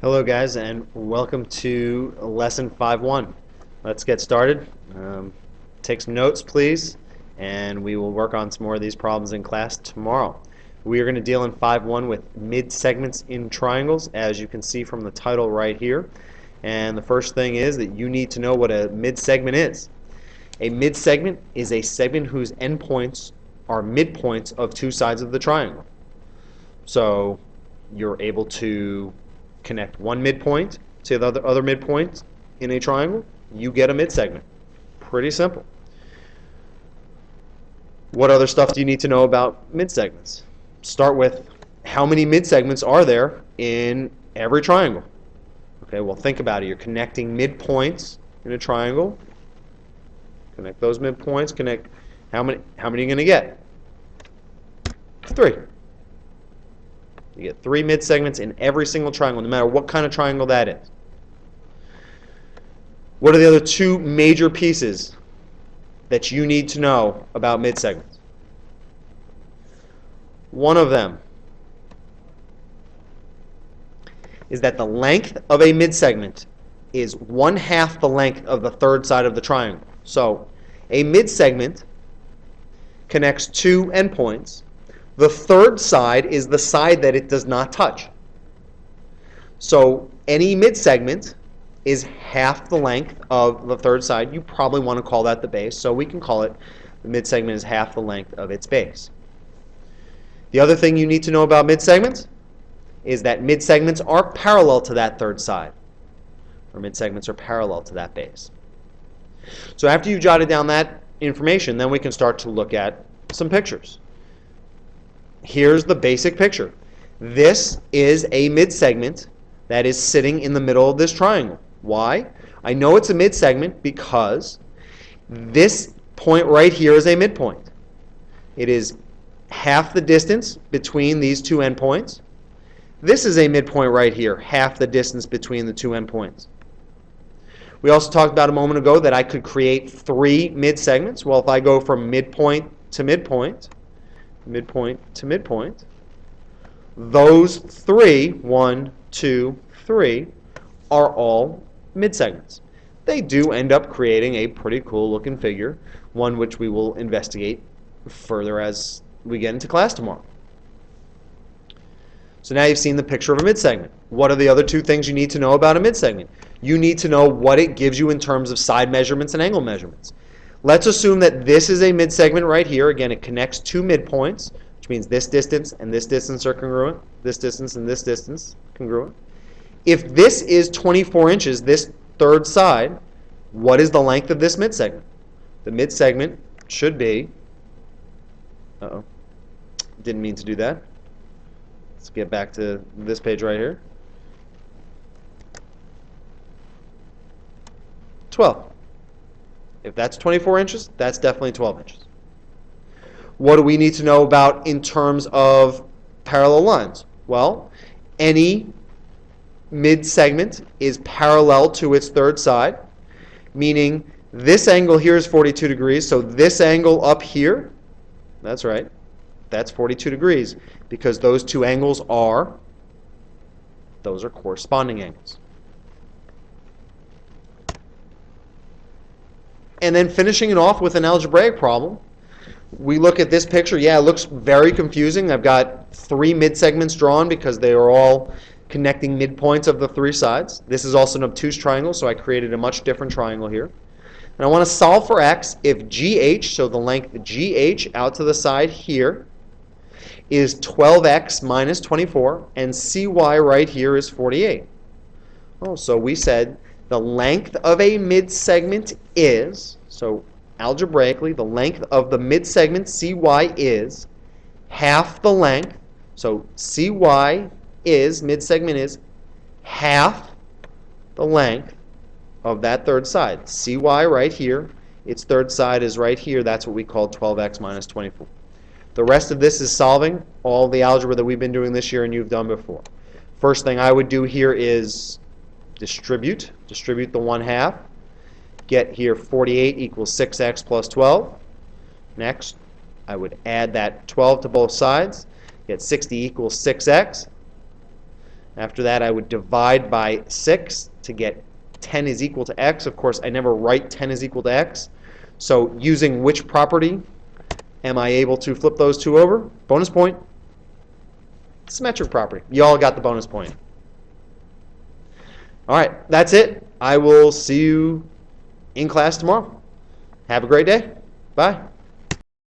Hello guys, and welcome to lesson 5.1. Let's get started. Take some notes please, and we will work on some more of these problems in class tomorrow. We are going to deal in 5.1 with mid-segments in triangles, as you can see from the title right here. And the first thing is that you need to know what a mid-segment is. A mid-segment is a segment whose endpoints are midpoints of two sides of the triangle. So you're able to connect one midpoint to the other midpoint in a triangle, you get a midsegment. Pretty simple. What other stuff do you need to know about midsegments? Start with how many midsegments are there in every triangle? Okay, well think about it. You're connecting midpoints in a triangle. Connect those midpoints. Connect how many are you going to get? 3. You get 3 midsegments in every single triangle, no matter what kind of triangle that is. What are the other 2 major pieces that you need to know about midsegments? One of them is that the length of a midsegment is 1/2 the length of the third side of the triangle. So a midsegment connects 2 endpoints. The third side is the side that it does not touch. So any midsegment is half the length of the third side. You probably want to call that the base, so we can call it the midsegment is half the length of its base. The other thing you need to know about midsegments is that midsegments are parallel to that third side, or midsegments are parallel to that base. So after you've jotted down that information, then we can start to look at some pictures. Here's the basic picture. This is a midsegment that is sitting in the middle of this triangle. Why? I know it's a midsegment because this point right here is a midpoint. It is half the distance between these 2 endpoints. This is a midpoint right here, half the distance between the 2 endpoints. We also talked about a moment ago that I could create 3 midsegments. Well, if I go from midpoint to midpoint, midpoint to midpoint, those 3, 1, 2, 3, are all midsegments. They do end up creating a pretty cool looking figure, one which we will investigate further as we get into class tomorrow. So now you've seen the picture of a midsegment. What are the other 2 things you need to know about a midsegment? You need to know what it gives you in terms of side measurements and angle measurements. Let's assume that this is a midsegment right here. Again, it connects 2 midpoints, which means this distance and this distance are congruent. This distance and this distance congruent. If this is 24 inches, this third side, what is the length of this midsegment? The midsegment should be, didn't mean to do that. Let's get back to this page right here. 12. If that's 24 inches, that's definitely 12 inches. What do we need to know about in terms of parallel lines? Well, any midsegment is parallel to its third side, meaning this angle here is 42 degrees, so this angle up here, that's right, that's 42 degrees, because those 2 angles are corresponding angles. And then finishing it off with an algebraic problem, we look at this picture. Yeah, it looks very confusing. I've got 3 midsegments drawn because they are all connecting midpoints of the 3 sides. This is also an obtuse triangle, so I created a much different triangle here. And I want to solve for x if GH, so the length GH out to the side here, is 12x minus 24, and CY right here is 48. Oh, so we said the length of a midsegment is, so algebraically, the length of the midsegment CY is half the length. So CY is, midsegment is, half the length of that third side. CY right here, its third side is right here. That's what we call 12x minus 24. The rest of this is solving all the algebra that we've been doing this year and you've done before. First thing I would do here is distribute the 1/2. Get here 48 equals 6x plus 12. Next, I would add that 12 to both sides. Get 60 equals 6x. After that, I would divide by 6 to get 10 is equal to x. Of course, I never write 10 is equal to x. So using which property am I able to flip those two over? Bonus point. Symmetric property. You all got the bonus point. All right, that's it. I will see you in class tomorrow. Have a great day. Bye.